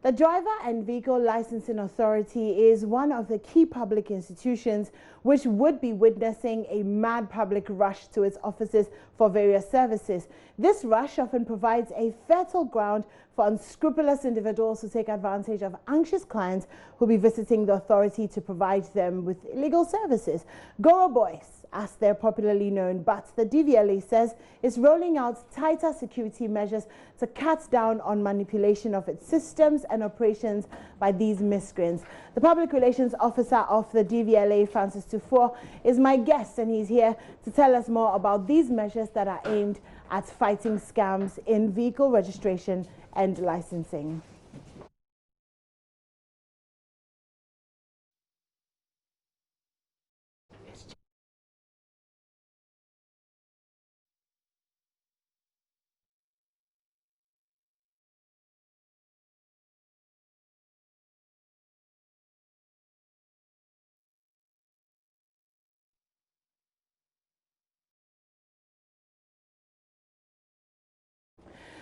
The Driver and Vehicle Licensing Authority is one of the key public institutions which would be witnessing a mad public rush to its offices for various services. This rush often provides a fertile ground for unscrupulous individuals to take advantage of anxious clients who will be visiting the authority to provide them with illegal services. Goro Boys, as they're popularly known, but the DVLA says it's rolling out tighter security measures to cut down on manipulation of its systems and operations by these miscreants. The Public Relations Officer of the DVLA, Francis Tufour, is my guest, and he's here to tell us more about these measures that are aimed at fighting scams in vehicle registration and licensing.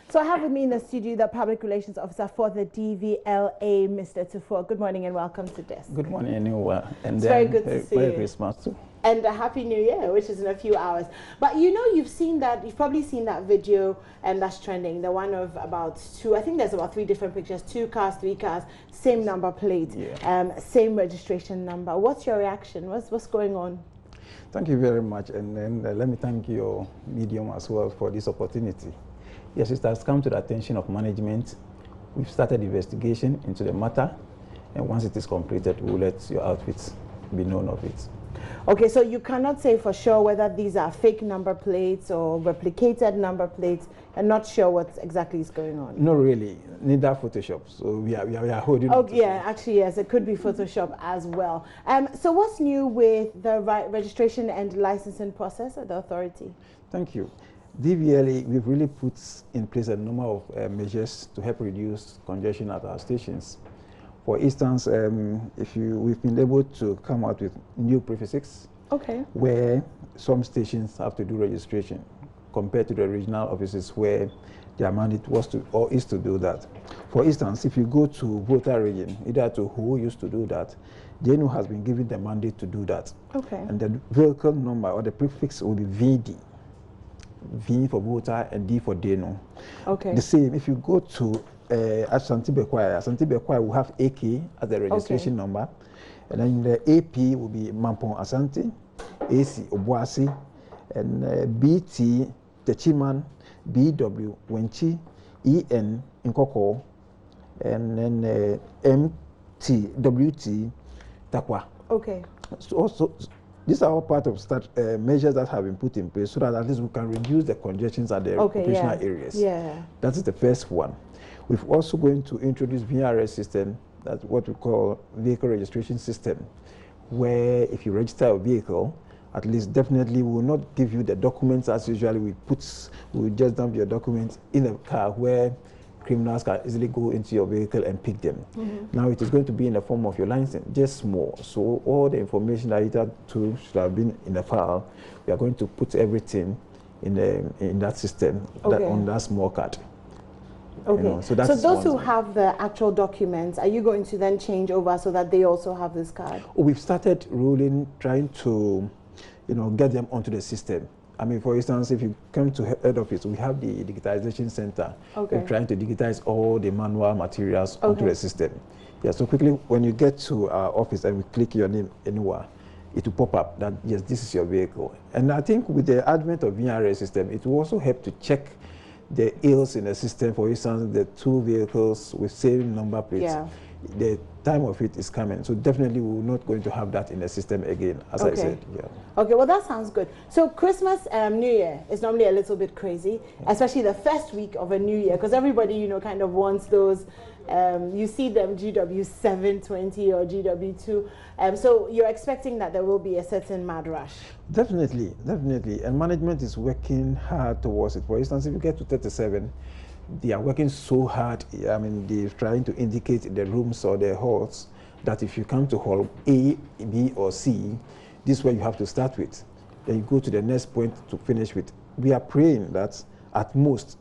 So I have with me in the studio the Public Relations Officer for the DVLA, Mr. Tufour. Good morning and welcome to this. Good morning, anyway. And it's very good to see you. Merry Christmas too. And a Happy New Year, which is in a few hours. But you know, you've probably seen that video and that's trending. The one of about I think there's about 3 different pictures, 2 cars, 3 cars, same number plate, same registration number. What's your reaction? What's going on? Thank you very much. And then let me thank your medium as well for this opportunity. Yes, it has come to the attention of management. We've started investigation into the matter, and once it is completed, we'll let your outfits be known of it. Okay, so you cannot say for sure whether these are fake number plates or replicated number plates, and not sure what exactly is going on. No, really, neither Photoshop. So we are holding. Oh, yeah, actually, yes, it could be Photoshop as well. So what's new with the registration and licensing process at the authority? Thank you. DVLA, we've really put in place a number of measures to help reduce congestion at our stations. For instance, we've been able to come out with new prefixes, where some stations have to do registration compared to the regional offices where their mandate was to or is to do that. For instance, if you go to voter region, either to who used to do that, JoyNews has been given the mandate to do that. And the vehicle number or the prefix will be VD. V for voter and D for Deno. The same, if you go to Ashanti Bekwai will have AK as the registration number, and then the AP will be Mampong Asante, AC Obuasi, and BT Techiman, BW Wenchi, EN Nkoko, and then MT WT Takwa. So these are all part of measures that have been put in place so that at least we can reduce the congestions at the operational areas. That is the first one. We're also going to introduce VRS system, that's what we call vehicle registration system, where if you register a vehicle, at least definitely we will not give you the documents as usually we will just dump your documents in a car where criminals can easily go into your vehicle and pick them. Now it is going to be in the form of your license, just small. So all the information that it had to should have been in the file. We are going to put everything in that system on that small card. You know, so those who have the actual documents, are you going to then change over so that they also have this card? We've started trying to, get them onto the system. I mean, for instance, if you come to head office, we have the digitization center. We're trying to digitize all the manual materials onto the system. So quickly, when you get to our office and we click your name anywhere, it will pop up that, yes, this is your vehicle. And I think with the advent of VRS system, it will also help to check the ills in the system. For instance, the 2 vehicles with same number plates. The time of it is coming, so definitely we're not going to have that in the system again, as I said. Okay, well that sounds good. So Christmas, New Year is normally a little bit crazy, especially the first week of a new year, because everybody, kind of wants those. You see them GW 720 or GW2. So you're expecting that there will be a certain mad rush? Definitely, and management is working hard towards it. For instance, if you get to 37. They are working so hard. I mean, they're trying to indicate in the rooms or the halls that if you come to hall A, B, or C, this is where you have to start with. Then you go to the next point to finish with. We are praying that at most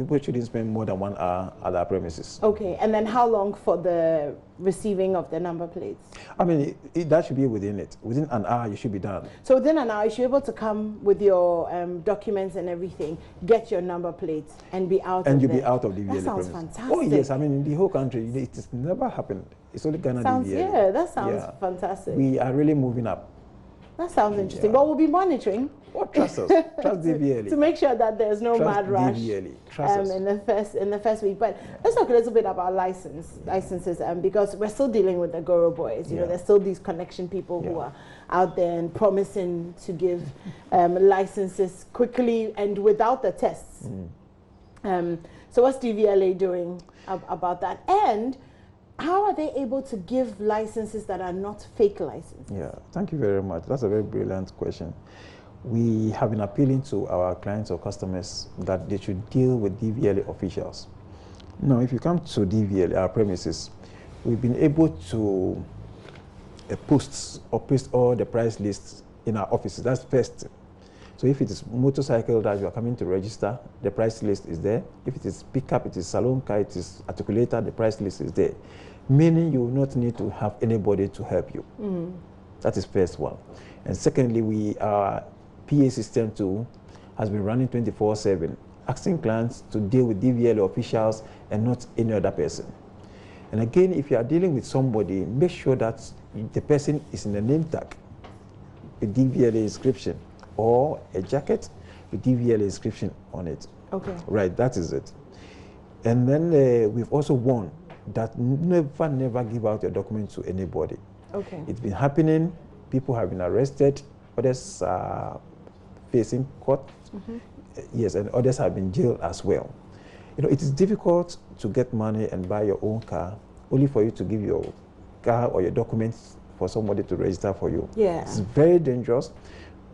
people shouldn't spend more than 1 hour at our premises. Okay, and then how long for the receiving of the number plates? I mean, that should be within it. Within an hour, you should be done. So within an hour, you should be able to come with your documents and everything, get your number plates, and be out. And you'll be out of the DVLA. That sounds premises. fantastic. Oh yes, I mean, in the whole country, it has never happened. It's only Ghana DVLA. Yeah, that sounds fantastic. We are really moving up. That sounds interesting. But we'll be monitoring. Oh, trust us. Trust DVLA. To make sure that there's no mad rush in the first week. But let's talk a little bit about licenses, because we're still dealing with the Goro boys. You know, there's still these connection people who are out there and promising to give licenses quickly and without the tests. So what's DVLA doing about that? And how are they able to give licenses that are not fake licenses? Yeah, thank you very much. That's a very brilliant question. We have been appealing to our clients or customers that they should deal with DVLA officials. Now, if you come to DVLA, our premises, we've been able to paste all the price lists in our offices. That's first. So if it is motorcycle that you are coming to register, the price list is there. If it is pickup, it is salon car, it is articulator, the price list is there. Meaning you will not need to have anybody to help you. That is first one. And secondly, our PA system too has been running 24/7, asking clients to deal with DVLA officials and not any other person. And again, if you are dealing with somebody, make sure that the person is in the name tag, a DVLA inscription, or a jacket with DVLA inscription on it. Okay. Right, that is it. And then we've also warned that never give out your documents to anybody. Okay. It's been happening. People have been arrested. Others are facing court. Yes, and others have been jailed as well. You know, it is difficult to get money and buy your own car only for you to give your car or your documents for somebody to register for you. Yeah. It's very dangerous.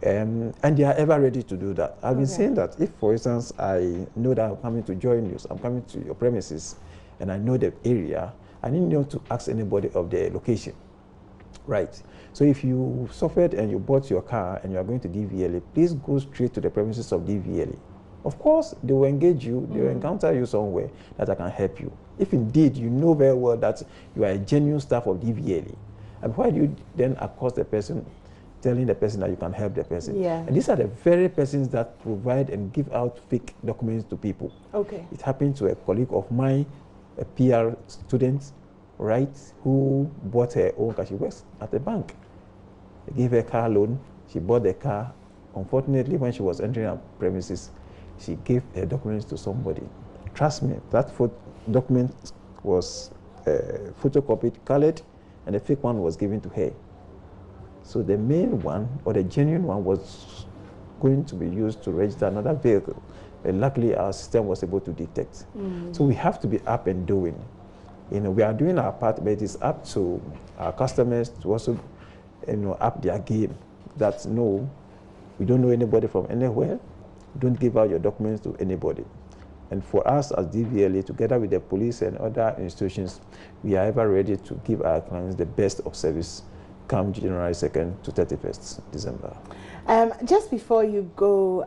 And they are ever ready to do that. I've been saying that if, for instance, I know that I'm coming to JoyNews, I'm coming to your premises, and I know the area, I didn't need to ask anybody of the location. Right. So if you suffered and you bought your car and you are going to DVLA, please go straight to the premises of DVLA. Of course, they will engage you, they will encounter you somewhere that I can help you. If indeed you know very well that you are a genuine staff of DVLA, and why do you then accost the person, telling the person that you can help the person? Yeah. And these are the very persons that provide and give out fake documents to people. Okay. It happened to a colleague of mine, a PR student, right, who bought her own car. She works at a bank. They gave her a car loan. She bought the car. Unfortunately, when she was entering her premises, she gave her documents to somebody. Trust me, that document was photocopied, colored, and the fake one was given to her. So the main one, or the genuine one, was going to be used to register another vehicle. But luckily, our system was able to detect. So we have to be up and doing. You know, we are doing our part, but it is up to our customers to also, you know, up their game. That no, we don't know anybody from anywhere. Don't give out your documents to anybody. And for us as DVLA, together with the police and other institutions, we are ever ready to give our clients the best of service come January 2nd to 31st December. Just before you go,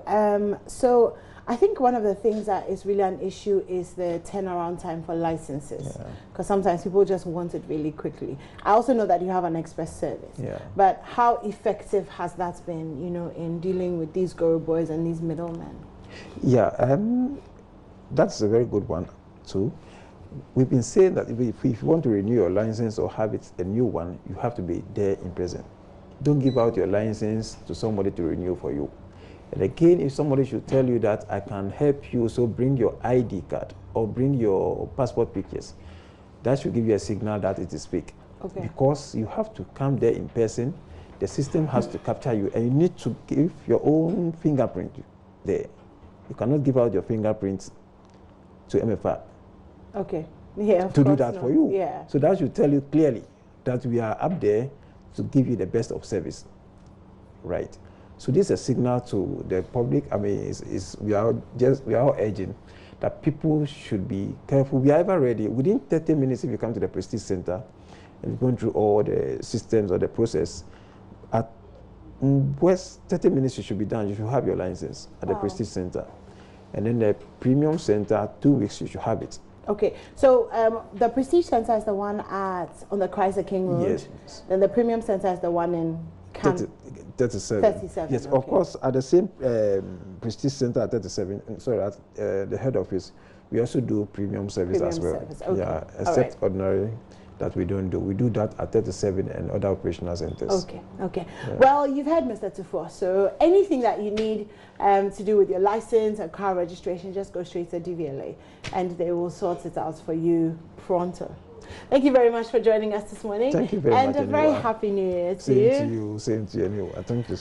so I think one of the things that is really an issue is the turnaround time for licenses, because sometimes people just want it really quickly. I also know that you have an express service, but how effective has that been, you know, in dealing with these Goro boys and these middlemen? Yeah, that's a very good one too. We've been saying that if you want to renew your license or have it a new one, you have to be there in person. Don't give out your license to somebody to renew for you. And again, if somebody should tell you that I can help you, so bring your ID card or bring your passport pictures, that should give you a signal that it is fake. Okay. Because you have to come there in person, the system has to capture you, and you need to give your own fingerprint there. You cannot give out your fingerprints to MFR. Okay. Yeah, to do that for you. Yeah. So that should tell you clearly that we are up there to give you the best of service. Right. So this is a signal to the public. I mean, we are all urging that people should be careful. We are ever ready. Within 30 minutes, if you come to the Prestige Center and going through all the systems or the process, at 30 minutes you should be done. You should have your license at the Prestige Center. And then the premium center, 2 weeks you should have it. Okay, so the Prestige Center is the one on the Chrysler King Road. Yes. Then the Premium Center is the one in 37. 37. Yes, okay. Of course, at the same Prestige Center at 37, sorry, at the head office, we also do premium service Premium as well. service. Okay. Yeah, except ordinary that we don't do. We do that at 37 and other operational centers. Okay, okay. Yeah. Well, you've heard Mr. Tufour, so anything that you need to do with your license and car registration, just go straight to DVLA and they will sort it out for you pronto. Thank you very much for joining us this morning. Thank you very much. And a very happy New Year to Same you. to you. Same to you. Anyway. Thank you so much.